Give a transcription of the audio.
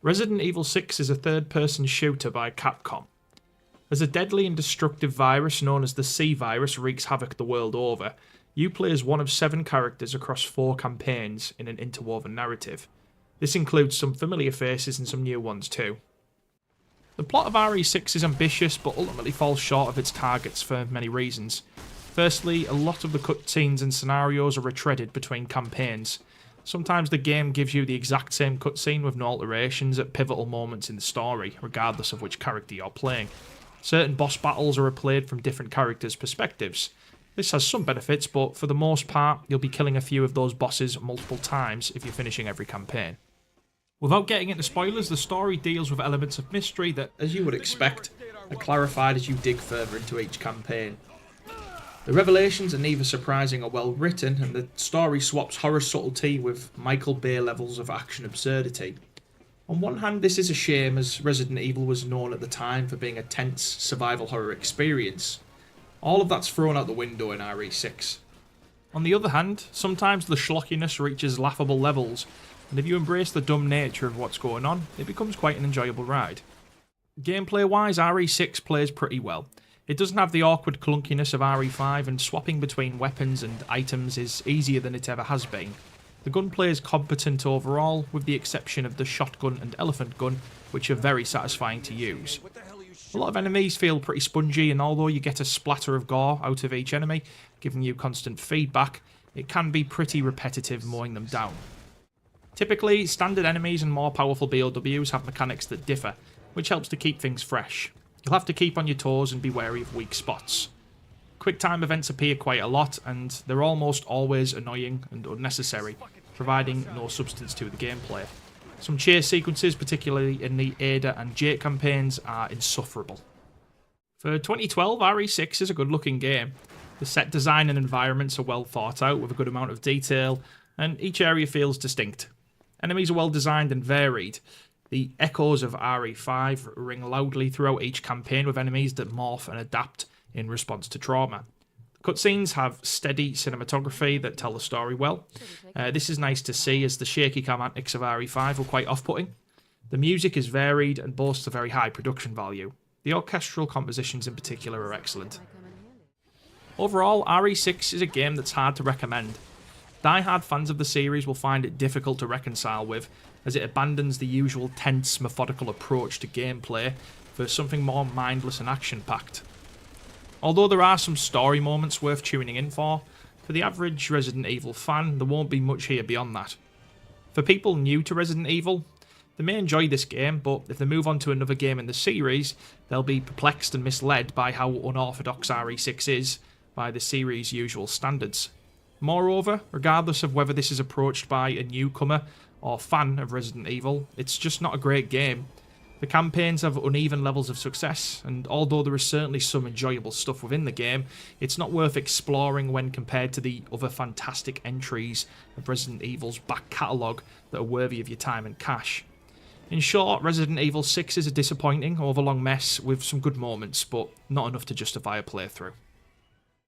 Resident Evil 6 is a third-person shooter by Capcom. As a deadly and destructive virus known as the C-Virus wreaks havoc the world over, you play as one of 7 characters across 4 campaigns in an interwoven narrative. This includes some familiar faces and some new ones too. The plot of RE6 is ambitious but ultimately falls short of its targets for many reasons. Firstly, a lot of the cutscenes and scenarios are retreaded between campaigns. Sometimes the game gives you the exact same cutscene with no alterations at pivotal moments in the story, regardless of which character you're playing. Certain boss battles are replayed from different characters' perspectives. This has some benefits, but for the most part, you'll be killing a few of those bosses multiple times if you're finishing every campaign. Without getting into spoilers, the story deals with elements of mystery that, as you would expect, are clarified as you dig further into each campaign. The revelations are neither surprising or well written, and the story swaps horror subtlety with Michael Bay levels of action absurdity. On one hand, this is a shame, as Resident Evil was known at the time for being a tense survival horror experience. All of that's thrown out the window in RE6. On the other hand, sometimes the schlockiness reaches laughable levels, and if you embrace the dumb nature of what's going on, it becomes quite an enjoyable ride. Gameplay-wise, RE6 plays pretty well. It doesn't have the awkward clunkiness of RE5, and swapping between weapons and items is easier than it ever has been. The gunplay is competent overall, with the exception of the shotgun and elephant gun, which are very satisfying to use. A lot of enemies feel pretty spongy, and although you get a splatter of gore out of each enemy, giving you constant feedback, it can be pretty repetitive mowing them down. Typically, standard enemies and more powerful BOWs have mechanics that differ, which helps to keep things fresh. You'll have to keep on your toes and be wary of weak spots. Quick-time events appear quite a lot, and they're almost always annoying and unnecessary, providing no substance to the gameplay. Some chase sequences, particularly in the Ada and Jake campaigns, are insufferable. For 2012, RE6 is a good-looking game. The set design and environments are well thought out with a good amount of detail, and each area feels distinct. Enemies are well designed and varied. The echoes of RE5 ring loudly throughout each campaign with enemies that morph and adapt in response to trauma. Cutscenes have steady cinematography that tell the story well. This is nice to see, as the shaky cam antics of RE5 were quite off-putting. The music is varied and boasts a very high production value. The orchestral compositions in particular are excellent. Overall, RE6 is a game that's hard to recommend. Die-hard fans of the series will find it difficult to reconcile with, as it abandons the usual tense, methodical approach to gameplay for something more mindless and action-packed. Although there are some story moments worth tuning in for the average Resident Evil fan, there won't be much here beyond that. For people new to Resident Evil, they may enjoy this game, but if they move on to another game in the series, they'll be perplexed and misled by how unorthodox RE6 is by the series' usual standards. Moreover, regardless of whether this is approached by a newcomer or fan of Resident Evil, it's just not a great game. The campaigns have uneven levels of success, and although there is certainly some enjoyable stuff within the game, it's not worth exploring when compared to the other fantastic entries of Resident Evil's back catalogue that are worthy of your time and cash. In short, Resident Evil 6 is a disappointing, overlong mess with some good moments, but not enough to justify a playthrough.